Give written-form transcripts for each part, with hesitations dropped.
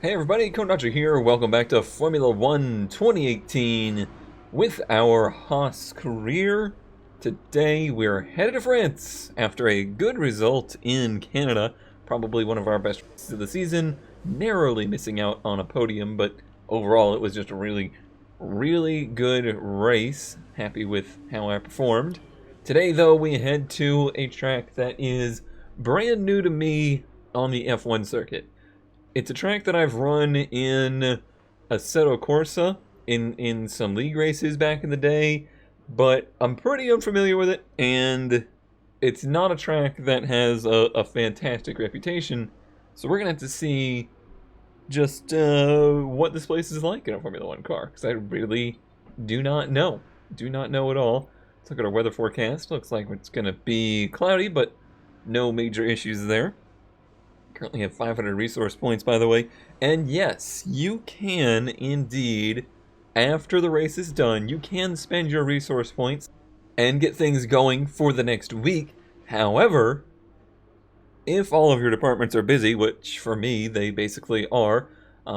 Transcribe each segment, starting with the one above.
Hey everybody, Dodger here. Welcome back to Formula 1 2018 with our Haas career. Today we're headed to France after a good result in Canada. Probably one of our best races of the season. Narrowly missing out on a podium, but overall it was just a really good race. Happy with how I performed. Today though we head to a track that is brand new to me on the F1 circuit. It's a track that I've run in Assetto Corsa in some league races back in the day, but I'm pretty unfamiliar with it, and it's not a track that has a fantastic reputation, so we're going to have to see just what this place is like in a Formula 1 car, because I really do not know. Do not know at all. Let's look at our weather forecast. Looks like it's going to be cloudy, but no major issues there. Currently have 500 resource points, by the way. And yes, you can indeed, after the race is done, you can spend your resource points and get things going for the next week. However, if all of your departments are busy, which for me, they basically are,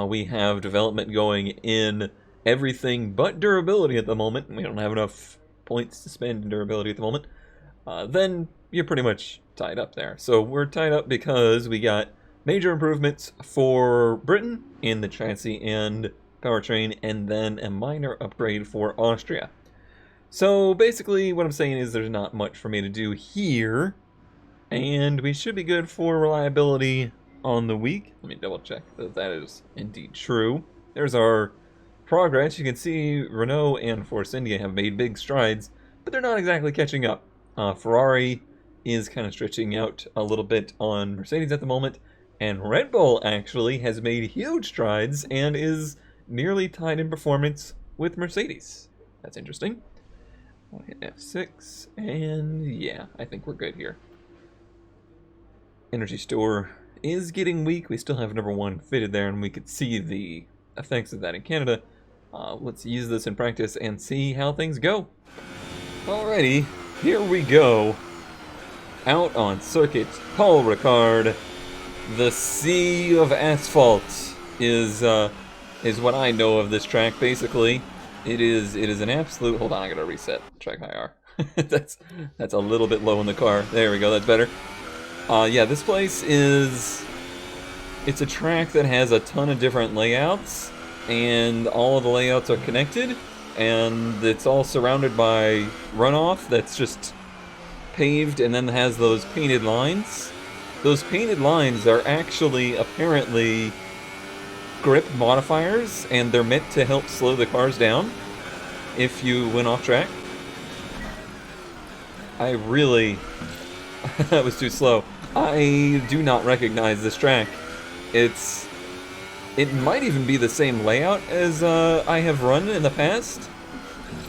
we have development going in everything but durability at the moment, and we don't have enough points to spend in durability at the moment, then you're pretty much tied up there. So we're tied up because we got major improvements for Britain in the chassis and powertrain, and then a minor upgrade for Austria. So basically what I'm saying is there's not much for me to do here, and we should be good for reliability on the week. Let me double check that that is indeed true. There's our progress. You can see Renault and Force India have made big strides, but they're not exactly catching up. Ferrari is kind of stretching out a little bit on Mercedes at the moment, and Red Bull actually has made huge strides and is nearly tied in performance with Mercedes. That's interesting. I'll hit F6, and yeah, I think we're good here. Energy store is getting weak. We still have number 1 fitted there, and we could see the effects of that in Canada. Let's use this in practice and see how things go. Alrighty, here we go. Out on circuit, Paul Ricard. The sea of asphalt is what I know of this track. Basically, it is an absolute. Hold on, I gotta reset track IR. that's a little bit low in the car. There we go. That's better. Yeah, this place is. It's a track that has a ton of different layouts, and all of the layouts are connected, and it's all surrounded by runoff that's just paved and then has those painted lines. Those painted lines are actually apparently grip modifiers, and they're meant to help slow the cars down if you went off track. I really... that was too slow. I do not recognize this track. It might even be the same layout as I have run in the past.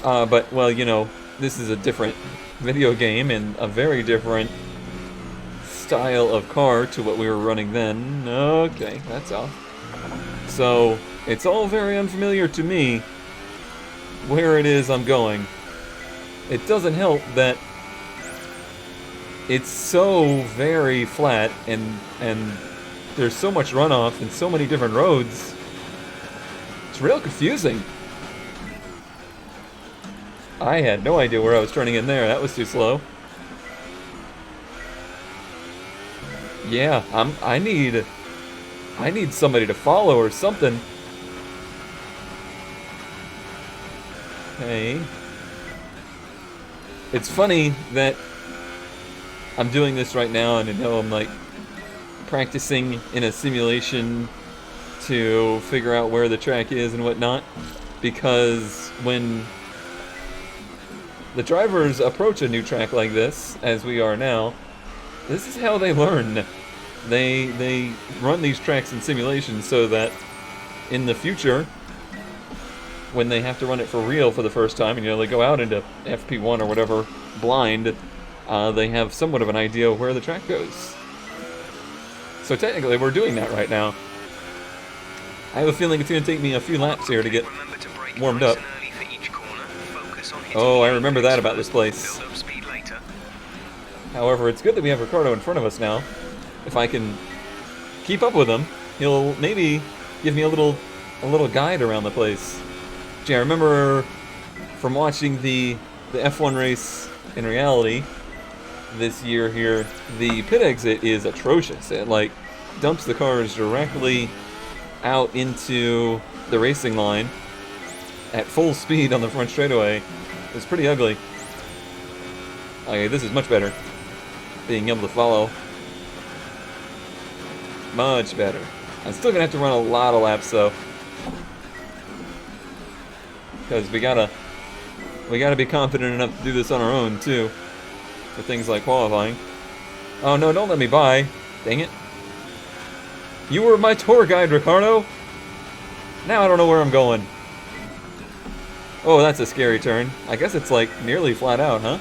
But, well, you know, this is a different video game and a very different style of car to what we were running then. Okay, that's off. So, it's all very unfamiliar to me where it is I'm going. It doesn't help that it's so very flat and there's so much runoff and so many different roads. It's real confusing. I had no idea where I was turning in there. That was too slow. Yeah, I need somebody to follow or something. Okay. It's funny that I'm doing this right now, and I know I'm like practicing in a simulation to figure out where the track is and whatnot, because when the drivers approach a new track like this, as we are now, this is how they learn. They run these tracks in simulation so that in the future, when they have to run it for real for the first time, and you know, they go out into FP1 or whatever blind, they have somewhat of an idea of where the track goes. So technically, we're doing that right now. I have a feeling it's going to take me a few laps here to get warmed up. Oh, I remember that about this place. However, it's good that we have Ricardo in front of us now. If I can keep up with him, he'll maybe give me a little guide around the place. Gee, I remember from watching the F1 race in reality this year here, the pit exit is atrocious. It like dumps the cars directly out into the racing line at full speed on the front straightaway. It's pretty ugly. Okay, this is much better. Being able to follow. Much better. I'm still gonna have to run a lot of laps though. Because we gotta be confident enough to do this on our own too. For things like qualifying. Oh no, don't let me by. Dang it. You were my tour guide, Ricardo. Now I don't know where I'm going. Oh, that's a scary turn. I guess it's like nearly flat out, huh?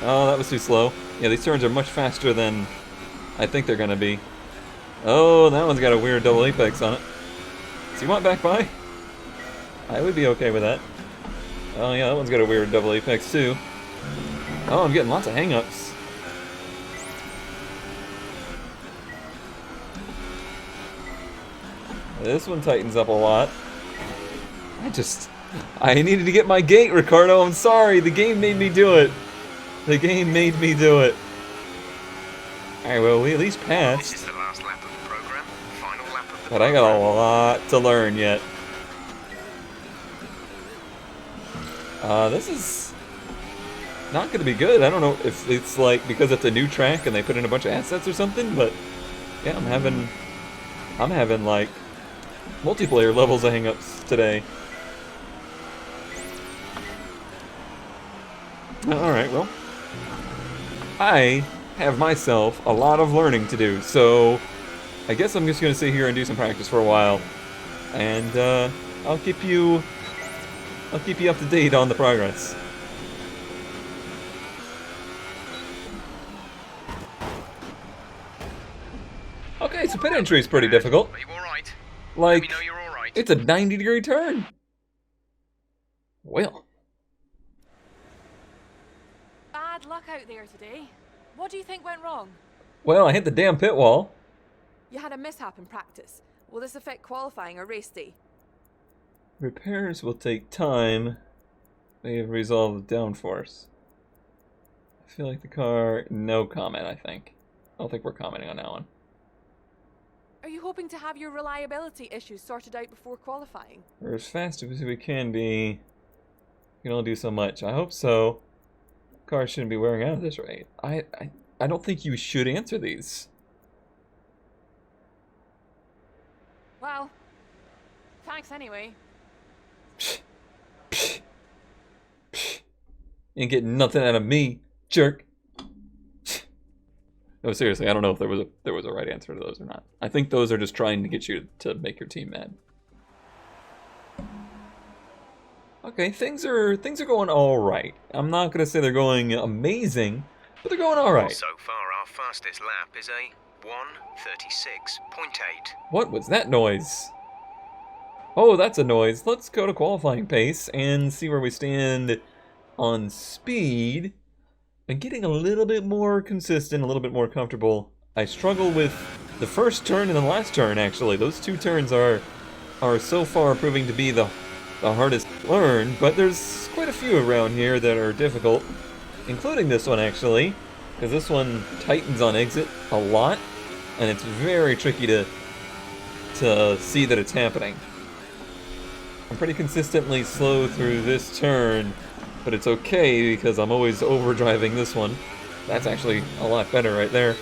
Oh, that was too slow. Yeah, these turns are much faster than I think they're gonna be. Oh, that one's got a weird double apex on it. Does he want back by? I would be okay with that. Oh yeah, that one's got a weird double apex too. Oh, I'm getting lots of hang-ups. This one tightens up a lot. I needed to get my gate, Ricardo. I'm sorry. The game made me do it. The game made me do it. Alright, well, we at least passed. This is the last lap of the program. Final lap of the But I got a lot to learn yet. This is not going to be good. I don't know if it's like because it's a new track and they put in a bunch of assets or something, but yeah, I'm having like multiplayer levels of hang-ups today. Alright, well, I have myself a lot of learning to do, so I guess I'm just going to sit here and do some practice for a while, and I'll keep you up to date on the progress. Okay, so pit entry is pretty difficult. Are you alright? Like, Let me know you're alright. it's a 90-degree turn. Well. Bad luck out there today. What do you think went wrong? Well, I hit the damn pit wall. You had a mishap in practice. Will this affect qualifying or race day? Repairs will take time. They have resolved the downforce. I feel like the car... No comment, I think. I don't think we're commenting on that one. Are you hoping to have your reliability issues sorted out before qualifying? We're as fast as we can be. We can only do so much. I hope so. Car shouldn't be wearing out at this rate. I don't think you should answer these. Well, thanks anyway. Ain't getting nothing out of me, jerk. No, seriously, I don't know if there was a right answer to those or not. I think those are just trying to get you to make your team mad. Okay, things are going all right. I'm not gonna say they're going amazing, but they're going all right. So far, our fastest lap is a 1:36.8. What was that noise? Oh, that's a noise. Let's go to qualifying pace and see where we stand on speed. I'm getting a little bit more consistent, a little bit more comfortable. I struggle with the first turn and the last turn, actually. Those two turns are so far proving to be the hardest to learn, but there's quite a few around here that are difficult, including this one, actually, because this one tightens on exit a lot, and it's very tricky to see that it's happening. I'm pretty consistently slow through this turn, but it's okay because I'm always overdriving this one. That's actually a lot better right there.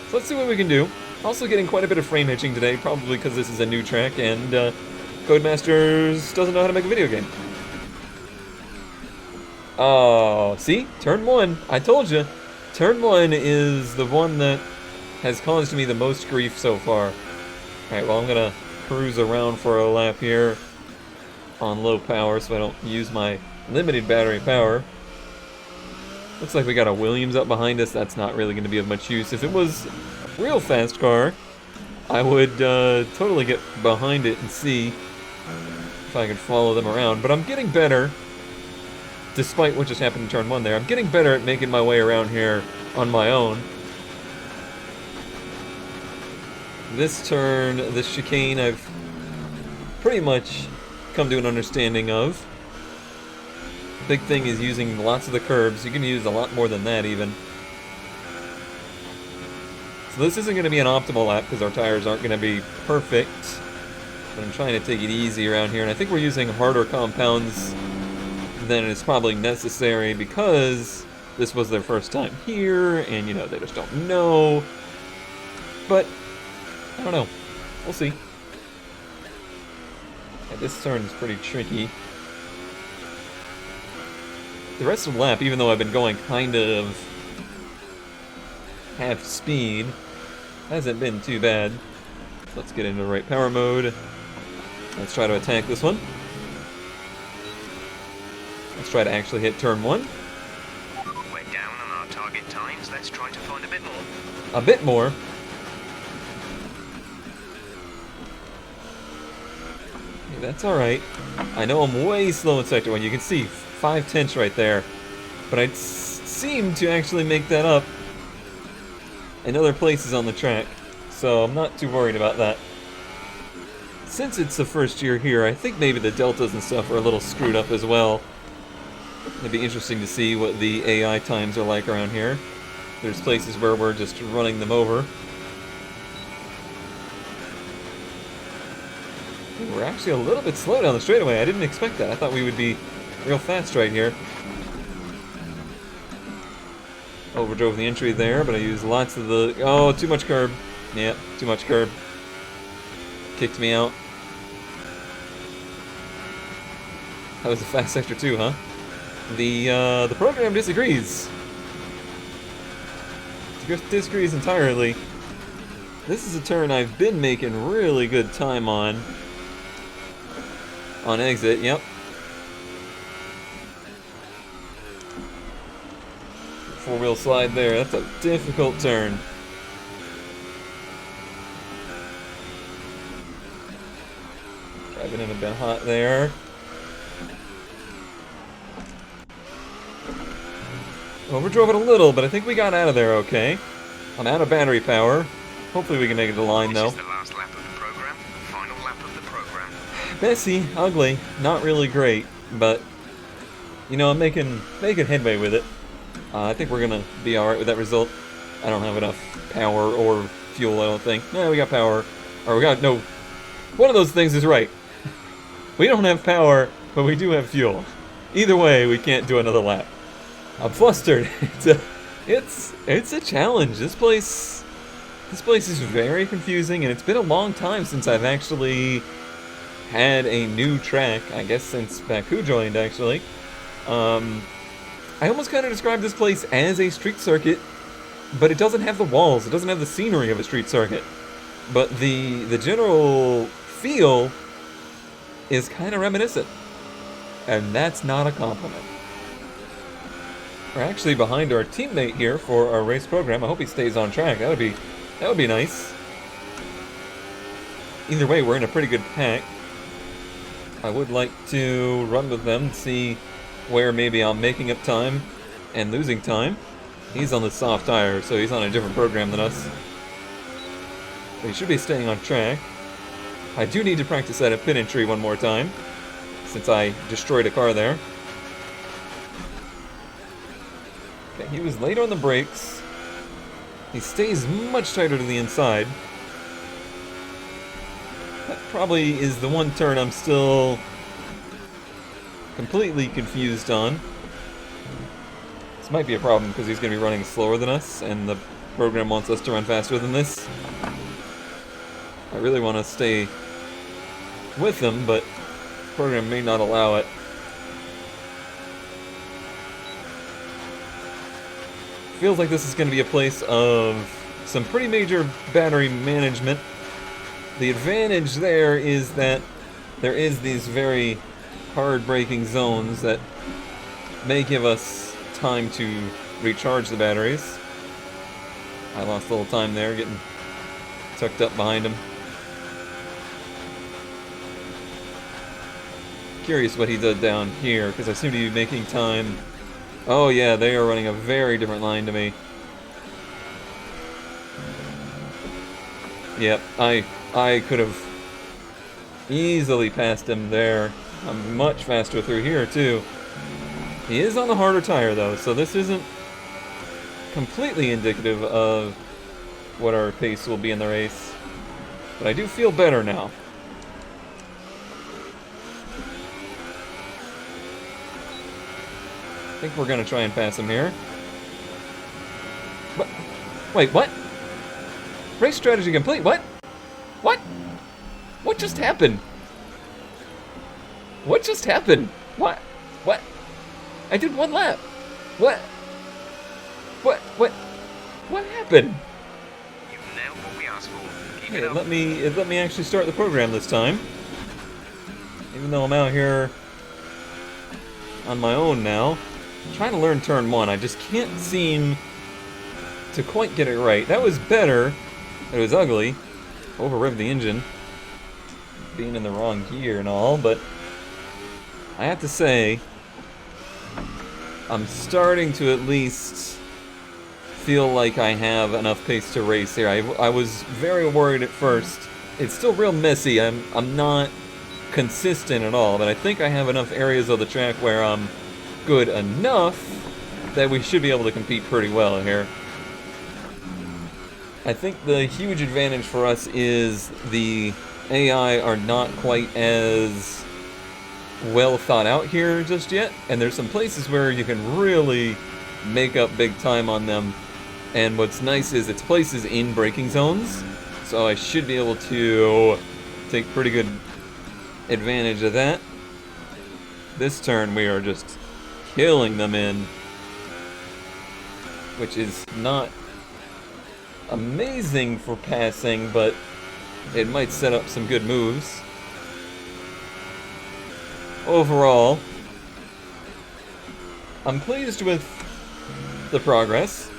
So let's see what we can do. Also getting quite a bit of frame hitching today, probably because this is a new track and Codemasters doesn't know how to make a video game. Oh, see? Turn 1. I told you. Turn 1 is the one that has caused me the most grief so far. Alright, well I'm gonna cruise around for a lap here on low power so I don't use my limited battery power. Looks like we got a Williams up behind us. That's not really going to be of much use. If it was a real fast car, I would totally get behind it and see if I could follow them around. But I'm getting better, despite what just happened in turn 1 there. I'm getting better at making my way around here on my own. This turn, this chicane, I've pretty much come to an understanding of. Big thing is using lots of the curbs. You can use a lot more than that, even. So this isn't going to be an optimal lap because our tires aren't going to be perfect. But I'm trying to take it easy around here, and I think we're using harder compounds than is probably necessary because this was their first time here, and, you know, they just don't know. But, I don't know. We'll see. Yeah, this turn is pretty tricky. The rest of the lap, even though I've been going kind of half speed, hasn't been too bad. Let's get into the right power mode. Let's try to attack this one. Let's try to actually hit turn 1. We're down on our target times. Let's try to find a bit more. A bit more? Okay, that's alright. I know I'm way slow in Sector 1. You can see 5/10 right there. But I seem to actually make that up in other places on the track. So I'm not too worried about that. Since it's the first year here, I think maybe the deltas and stuff are a little screwed up as well. It'd be interesting to see what the AI times are like around here. There's places where we're just running them over. We're actually a little bit slow down the straightaway. I didn't expect that. I thought we would be real fast right here. Overdrove the entry there, but I used lots of the... Oh, too much curb. Yeah, too much curb. Kicked me out. That was a fast sector too, huh? The program disagrees. Disagrees entirely. This is a turn I've been making really good time on. On exit, yep. Four-wheel slide there. That's a difficult turn. Driving in a bit hot there. Overdrove it a little, but I think we got out of there okay. I'm out of battery power. Hopefully we can make it to the line, though. This is the last lap of the program. Final lap of the program. Messy, ugly, not really great, but you know, I'm making headway with it. I think we're gonna be alright with that result. I don't have enough power or fuel, I don't think. No, we got power. Or we got, no, one of those things is right. We don't have power, but we do have fuel. Either way, we can't do another lap. I'm flustered. It's a challenge. This place is very confusing, and it's been a long time since I've actually had a new track. I guess since Baku joined, actually. I almost kind of describe this place as a street circuit, but it doesn't have the walls. It doesn't have the scenery of a street circuit. But the general feel is kind of reminiscent, and that's not a compliment. We're actually behind our teammate here for our race program. I hope he stays on track. That would be nice. Either way, we're in a pretty good pack. I would like to run with them, see where maybe I'm making up time and losing time. He's on the soft tire, so he's on a different program than us. But he should be staying on track. I do need to practice that at pit entry one more time, since I destroyed a car there. Okay, he was late on the brakes. He stays much tighter to the inside. That probably is the one turn I'm still completely confused on. This might be a problem because he's going to be running slower than us, and the program wants us to run faster than this. I really want to stay with him, but the program may not allow it. Feels like this is going to be a place of some pretty major battery management. The advantage there is that there is these very hard braking zones that may give us time to recharge the batteries. I lost a little time there, getting tucked up behind him. Curious what he did down here, because I seem to be making time. Oh yeah, they are running a very different line to me. Yep, I could have easily passed him there. I'm much faster through here, too. He is on the harder tire, though, so this isn't completely indicative of what our pace will be in the race. But I do feel better now. I think we're gonna try and pass him here. What? Wait, what? Race strategy complete, what? What? What just happened? What just happened? What? What? I did one lap. What? What happened? You've nailed what we asked for. Keep Hey, it up. it let me actually start the program this time. Even though I'm out here on my own now. I'm trying to learn turn 1. I just can't seem to quite get it right. That was better. It was ugly. Over-revved the engine. Being in the wrong gear and all, but I have to say, I'm starting to at least feel like I have enough pace to race here. I was very worried at first. It's still real messy. I'm not consistent at all, but I think I have enough areas of the track where I'm good enough that we should be able to compete pretty well here. I think the huge advantage for us is the AI are not quite as well thought out here just yet, and there's some places where you can really make up big time on them. And what's nice is it's places in braking zones, so I should be able to take pretty good advantage of that. This turn we are just killing them in, which is not amazing for passing, but it might set up some good moves. Overall, I'm pleased with the progress,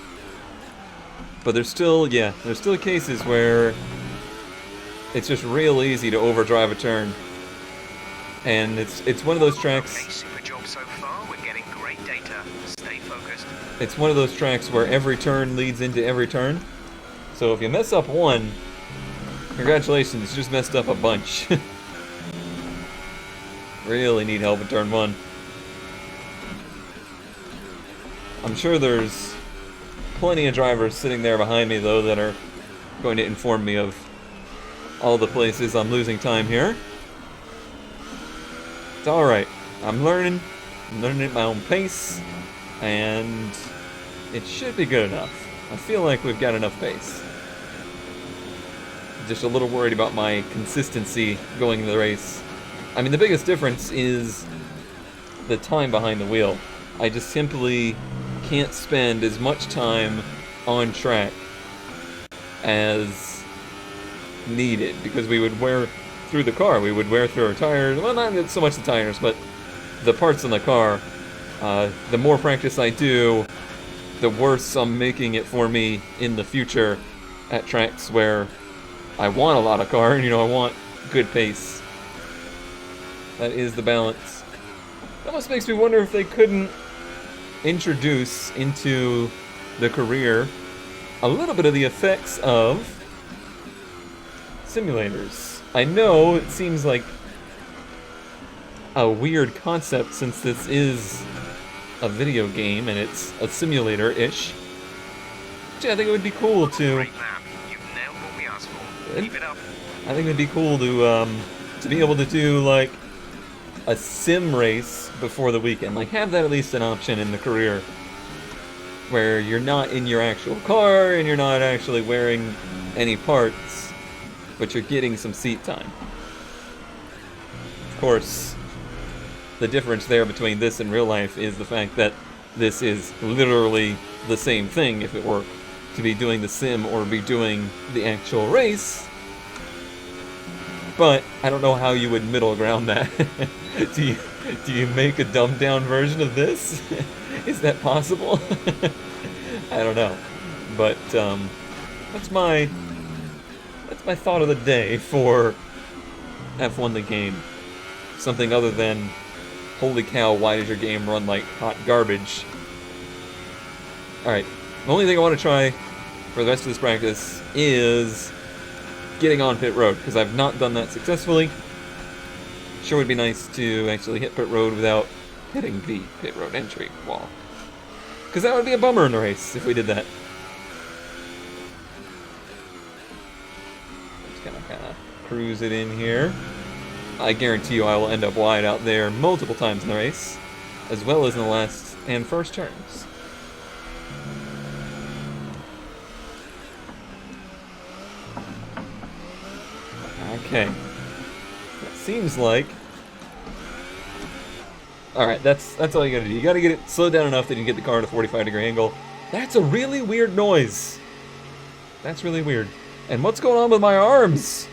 but there's still cases where it's just real easy to overdrive a turn, and it's one of those tracks. Okay, super job so far. We're getting great data. Stay focused. It's one of those tracks where every turn leads into every turn. So if you mess up one, congratulations, you just messed up a bunch. Really need help in turn 1. I'm sure there's plenty of drivers sitting there behind me, though, that are going to inform me of all the places I'm losing time here. It's alright. I'm learning at my own pace, and it should be good enough. I feel like we've got enough pace. Just a little worried about my consistency going into the race. I mean, the biggest difference is the time behind the wheel. I just simply can't spend as much time on track as needed, because we would wear through the car. We would wear through our tires. Well, not so much the tires, but the parts in the car. The more practice I do, the worse I'm making it for me in the future at tracks where I want a lot of car, and I want good pace. That is the balance. That almost makes me wonder if they couldn't introduce into the career a little bit of the effects of simulators. I know it seems like a weird concept since this is a video game and it's a simulator-ish. But yeah, I think it would be cool to... Great lap. You've nailed what we asked for. Keep it up. I think it'd be cool to be able to do, like, a sim race before the weekend. Like, have that at least an option in the career where you're not in your actual car and you're not actually wearing any parts, but you're getting some seat time. Of course, the difference there between this and real life is the fact that this is literally the same thing if it were to be doing the sim or be doing the actual race. But I don't know how you would middle ground that. Do you make a dumbed down version of this? Is that possible? I don't know. But that's my thought of the day for F1 the game. Something other than, holy cow, why does your game run like hot garbage? Alright, the only thing I want to try for the rest of this practice is getting on pit road, because I've not done that successfully. Sure would be nice to actually hit pit road without hitting the pit road entry wall. Because that would be a bummer in the race if we did that. Just gonna kind of cruise it in here. I guarantee you I will end up wide out there multiple times in the race, as well as in the last and first turns. Okay. It seems like... Alright, that's all you gotta do. You gotta get it slowed down enough that you can get the car at a 45-degree angle. That's a really weird noise. That's really weird. And what's going on with my arms?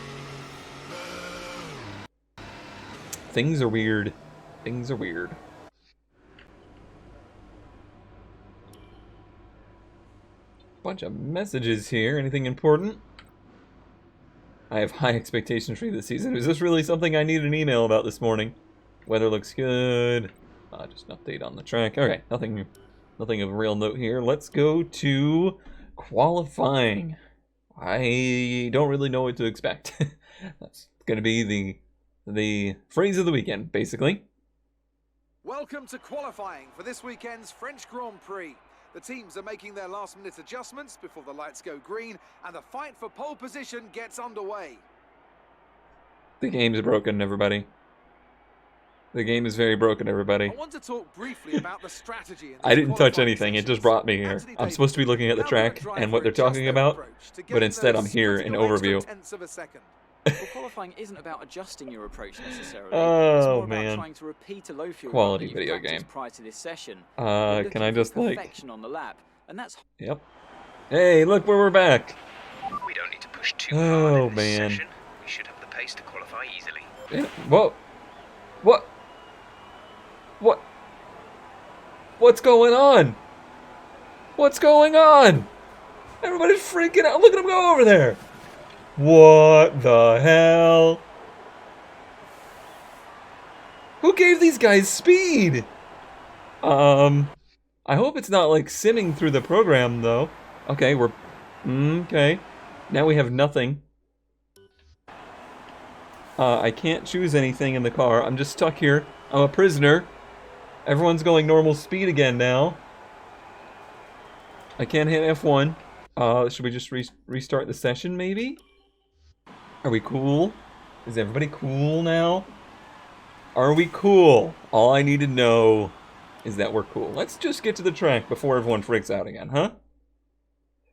Things are weird. Things are weird. Bunch of messages here. Anything important? I have high expectations for you this season. Is this really something I need an email about this morning? Weather looks good. Just an update on the track. Okay, nothing of real note here. Let's go to qualifying. I don't really know what to expect. That's going to be the phrase of the weekend, basically. Welcome to qualifying for this weekend's French Grand Prix. The teams are making their last-minute adjustments before the lights go green, and the fight for pole position gets underway. The game's broken, everybody. The game is very broken, everybody. I want to talk briefly about the strategy. I didn't touch anything, it just brought me here. I'm supposed to be looking at the track and what they're talking about, but instead I'm here in overview. Well, qualifying isn't about adjusting your approach necessarily. Oh, it's more man. About trying to repeat a low fuel Quality run that video you've practiced game. prior to this session. Can I just like... Perfection on the lap, and that's... Yep. Hey, look where we're back. We don't need to push too hard in this man. session. We should have the pace to qualify easily. Yeah. Whoa. What? What's going on? What's going on? Everybody's freaking out. Look at him go over there. What the hell? Who gave these guys speed? I hope it's not like simming through the program though. Okay, we're... okay. Now we have nothing. I can't choose anything in the car. I'm just stuck here. I'm a prisoner. Everyone's going normal speed again now. I can't hit F1. Should we just restart the session maybe? Are we cool? Is everybody cool now? Are we cool? All I need to know is that we're cool. Let's just get to the track before everyone freaks out again, huh?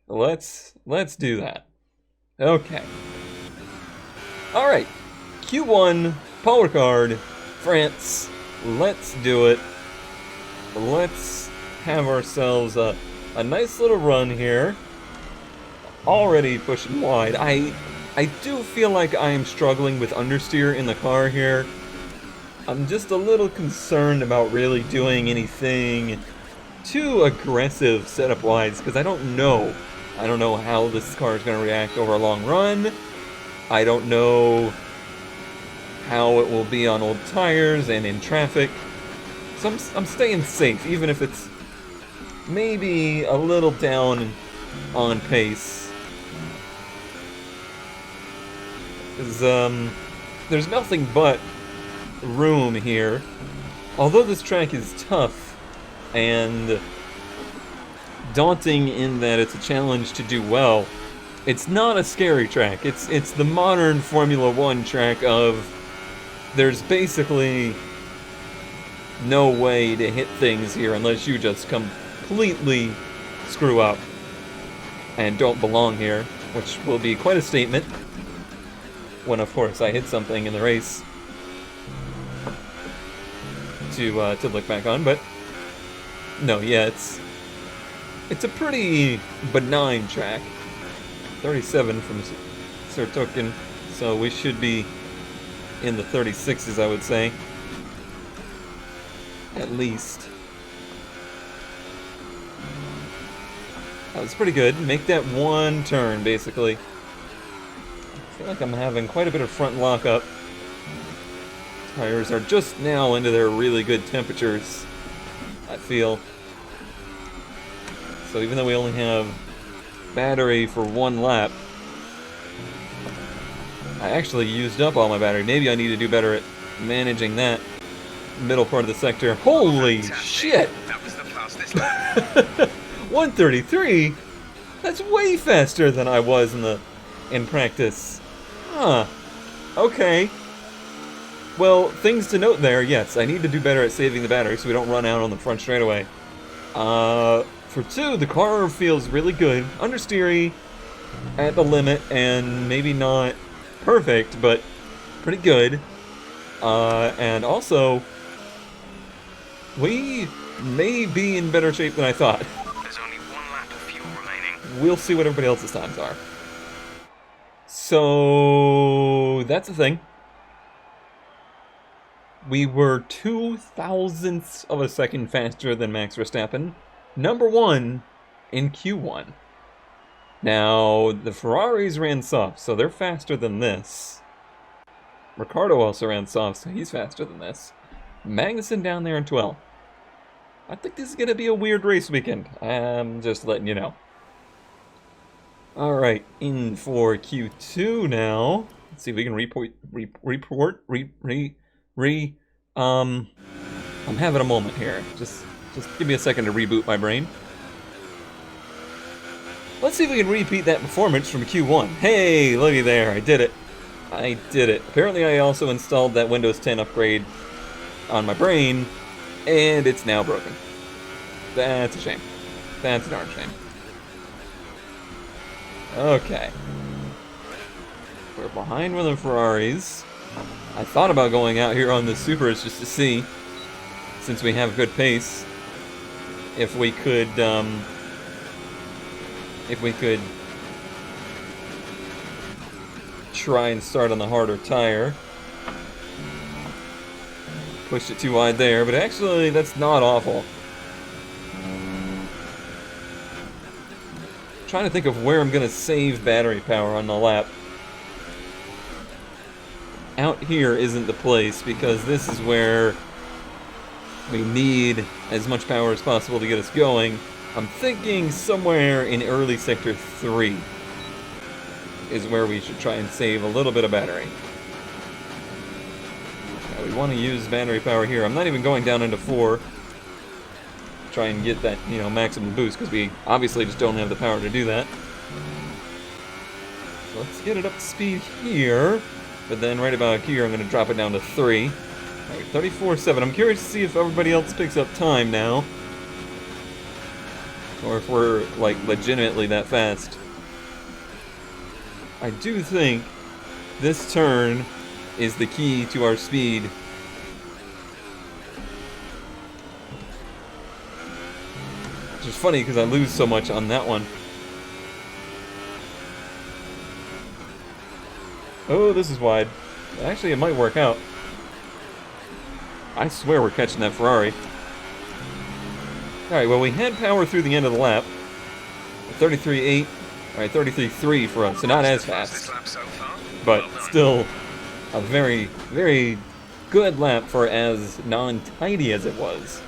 Let's do that. Okay. Alright. Q1, Paul Ricard, France. Let's do it. Let's have ourselves a nice little run here. Already pushing wide. I do feel like I am struggling with understeer in the car here. I'm just a little concerned about really doing anything too aggressive setup-wise, because I don't know. I don't know how this car is going to react over a long run. I don't know how it will be on old tires and in traffic. So I'm staying safe, even if it's maybe a little down on pace. There's nothing but room here. Although this track is tough and daunting in that it's a challenge to do well, it's not a scary track. It's the modern Formula 1 track of there's basically no way to hit things here unless you just completely screw up and don't belong here, which will be quite a statement when, of course, I hit something in the race to look back on. But no, yeah, it's a pretty benign track. 37 from Sir Token, so we should be in the 36s, I would say. At least. That was pretty good. Make that one turn, basically. I feel like I'm having quite a bit of front lockup. Tires are just now into their really good temperatures, I feel. So even though we only have battery for one lap, I actually used up all my battery. Maybe I need to do better at managing that middle part of the sector. Holy shit! That was the fastest lap. 133? That's way faster than I was in practice. Huh. Okay. Well, things to note there, yes, I need to do better at saving the battery so we don't run out on the front straightaway. For 2, the car feels really good. Understeery at the limit, and maybe not perfect, but pretty good. And also, we may be in better shape than I thought. There's only 1 lap of fuel remaining. We'll see what everybody else's times are. So, that's the thing. We were 0.02 of a second faster than Max Verstappen. Number 1 in Q1. Now, the Ferraris ran soft, so they're faster than this. Ricardo also ran soft, so he's faster than this. Magnussen down there in 12. I think this is going to be a weird race weekend. I'm just letting you know. Alright, in for Q2 now. Let's see if we can I'm having a moment here. Just give me a second to reboot my brain. Let's see if we can repeat that performance from Q1. Hey, looky there, I did it. I did it. Apparently I also installed that Windows 10 upgrade on my brain, and it's now broken. That's a shame. That's a darn shame. Okay. We're behind with the Ferraris. I thought about going out here on the Supers just to see, since we have good pace, if we could try and start on the harder tire. Pushed it too wide there, but actually that's not awful. Trying to think of where I'm gonna save battery power on the lap. Out here isn't the place, because this is where we need as much power as possible to get us going. I'm thinking somewhere in early sector 3 is where we should try and save a little bit of battery. Now we want to use battery power here. I'm not even going down into 4. Try and get that, maximum boost, because we obviously just don't have the power to do that. So let's get it up to speed here. But then right about here, I'm going to drop it down to 3. Alright, 34.7. I'm curious to see if everybody else picks up time now. Or if we're, legitimately that fast. I do think this turn is the key to our speed. Which is funny, because I lose so much on that one. Oh, this is wide. Actually, it might work out. I swear we're catching that Ferrari. Alright, well, we had power through the end of the lap. 33.8. Alright, 33.3 for us, so not as fast. But still a very, very good lap for as non-tidy as it was.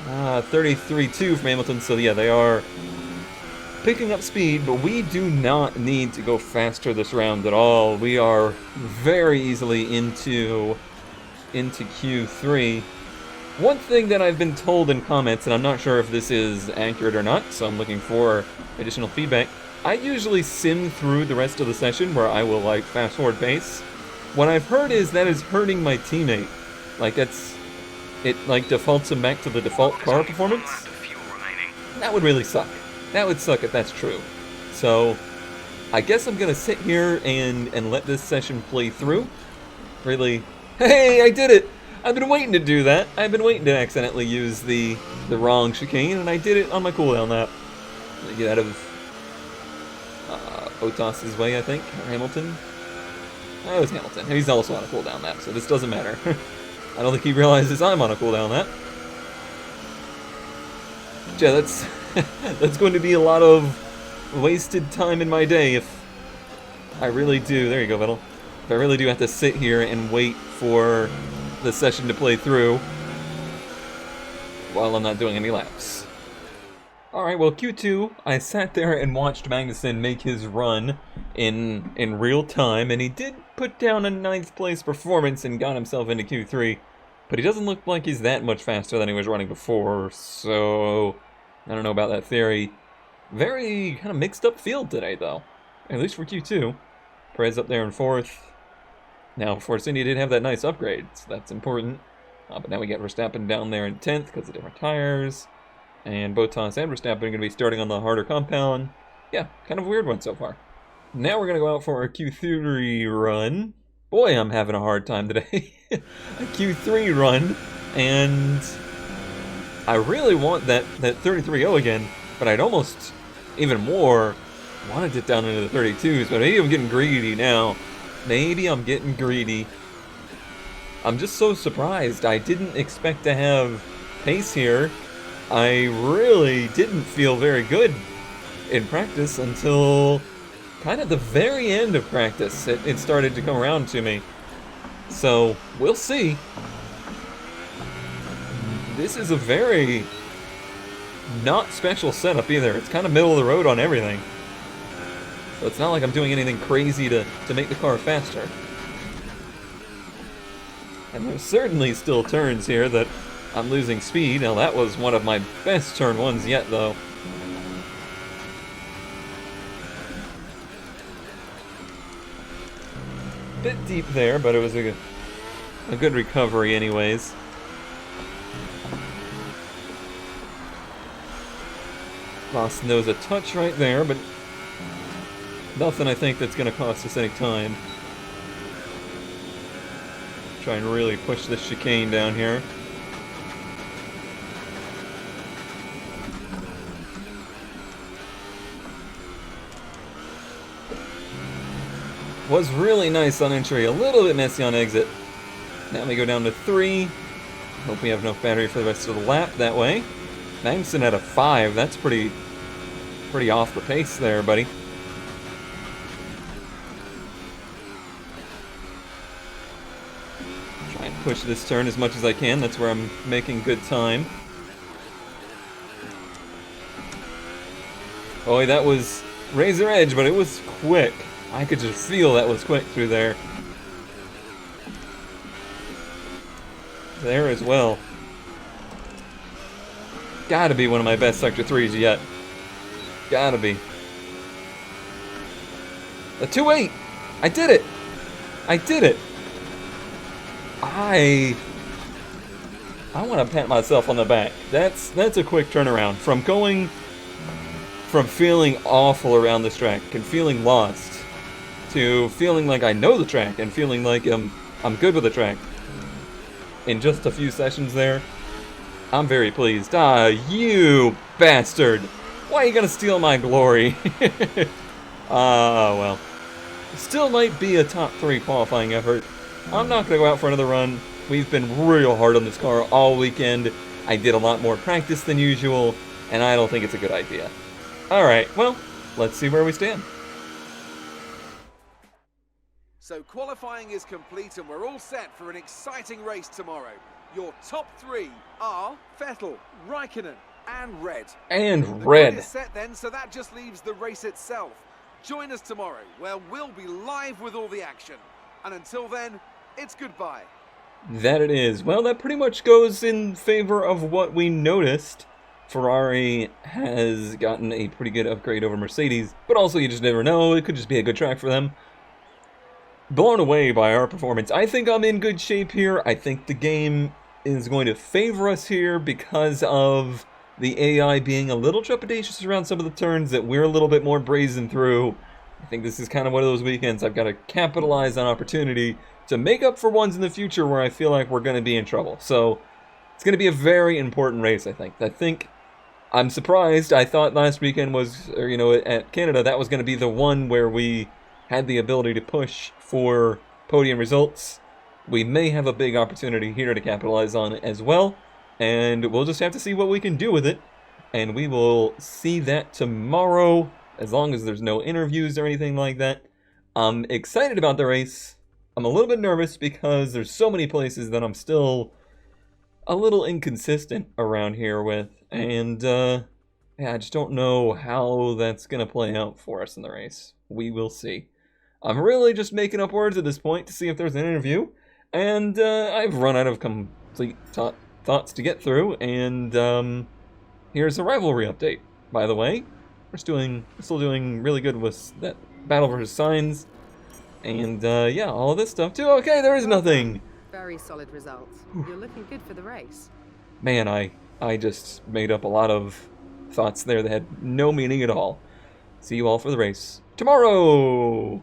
33.2 from Hamilton, so yeah, they are picking up speed, but we do not need to go faster this round at all. We are very easily into Q3. One thing that I've been told in comments, and I'm not sure if this is accurate or not, so I'm looking for additional feedback. I usually sim through the rest of the session where I will fast forward pace. What I've heard is that is hurting my teammate. It defaults him back to the default car performance. That would really suck. That would suck if that's true. So, I guess I'm gonna sit here and let this session play through. Really, hey, I did it! I've been waiting to do that. I've been waiting to accidentally use the wrong chicane, and I did it on my cooldown lap. Get out of Bottas's way, I think, or Hamilton. Oh, it was Hamilton. He's also on a cooldown lap, so this doesn't matter. I don't think he realizes I'm on a cooldown lap. Yeah, that's that's going to be a lot of wasted time in my day if I really do. There you go, Vettel. If I really do have to sit here and wait for the session to play through while I'm not doing any laps. Alright, well, Q2, I sat there and watched Magnussen make his run in real time, and he did put down a 9th place performance and got himself into Q3, but he doesn't look like he's that much faster than he was running before, so I don't know about that theory. Very kind of mixed up field today, though, at least for Q2. Perez up there in 4th. Now, Force India did have that nice upgrade, so that's important. But now we get Verstappen down there in 10th because of different tires. And Bottas and Verstappen are going to be starting on the harder compound. Yeah, kind of a weird one so far. Now we're going to go out for our Q3 run. Boy, I'm having a hard time today. A Q3 run, and I really want that 33.0 again, but I'd almost, even more, wanted it down into the 32s, but maybe I'm getting greedy now. Maybe I'm getting greedy. I'm just so surprised. I didn't expect to have pace here. I really didn't feel very good in practice until kind of the very end of practice. It started to come around to me. So, we'll see. This is a very not special setup either. It's kind of middle of the road on everything. So it's not like I'm doing anything crazy to make the car faster. And there's certainly still turns here that I'm losing speed. Now that was one of my best turn ones yet, though. Bit deep there, but it was a good recovery anyways. Lost nose a touch right there, but nothing I think that's going to cost us any time. Try and really push this chicane down here. Was really nice on entry, a little bit messy on exit. Now we go down to 3. Hope we have enough battery for the rest of the lap that way. Magnussen at a 5, that's pretty off the pace there, buddy. Try and push this turn as much as I can, that's where I'm making good time. Boy, that was razor edge, but it was quick. I could just feel that was quick through there. There as well. Gotta be one of my best Sector 3s yet. Gotta be. A 2.8! I did it! I did it! I want to pat myself on the back. That's a quick turnaround. From feeling awful around this track and feeling lost to feeling like I know the track and feeling like I'm good with the track. In just a few sessions there, I'm very pleased. Ah, you bastard! Why are you gonna steal my glory? Well. Still might be a top 3 qualifying effort. I'm not gonna go out for another run. We've been real hard on this car all weekend. I did a lot more practice than usual, and I don't think it's a good idea. Alright, well, let's see where we stand. So qualifying is complete and we're all set for an exciting race tomorrow. Your top 3 are Vettel, Raikkonen and Red. And The Red. grid is set then, so that just leaves the race itself. Join us tomorrow where we'll be live with all the action. And until then, it's goodbye. That it is. Well, that pretty much goes in favor of what we noticed. Ferrari has gotten a pretty good upgrade over Mercedes, but also you just never know. It could just be a good track for them. Blown away by our performance. I think I'm in good shape here. I think the game is going to favor us here because of the AI being a little trepidatious around some of the turns that we're a little bit more brazen through. I think this is kind of one of those weekends I've got to capitalize on opportunity to make up for ones in the future where I feel like we're going to be in trouble. So it's going to be a very important race, I think. I'm surprised. I thought last weekend was, at Canada, that was going to be the one where we had the ability to push for podium results. We may have a big opportunity here to capitalize on it as well, and we'll just have to see what we can do with it, and we will see that tomorrow, as long as there's no interviews or anything like that. I'm excited about the race. I'm a little bit nervous because there's so many places that I'm still a little inconsistent around here with, and Yeah, I just don't know how that's going to play out for us in the race. We will see. I'm really just making up words at this point to see if there's an interview, and I've run out of complete thoughts to get through, and here's a rivalry update, by the way. We're still doing really good with that battle versus signs, and yeah, all of this stuff too. Okay, there is nothing! Very solid results. You're looking good for the race. Man, I just made up a lot of thoughts there that had no meaning at all. See you all for the race tomorrow!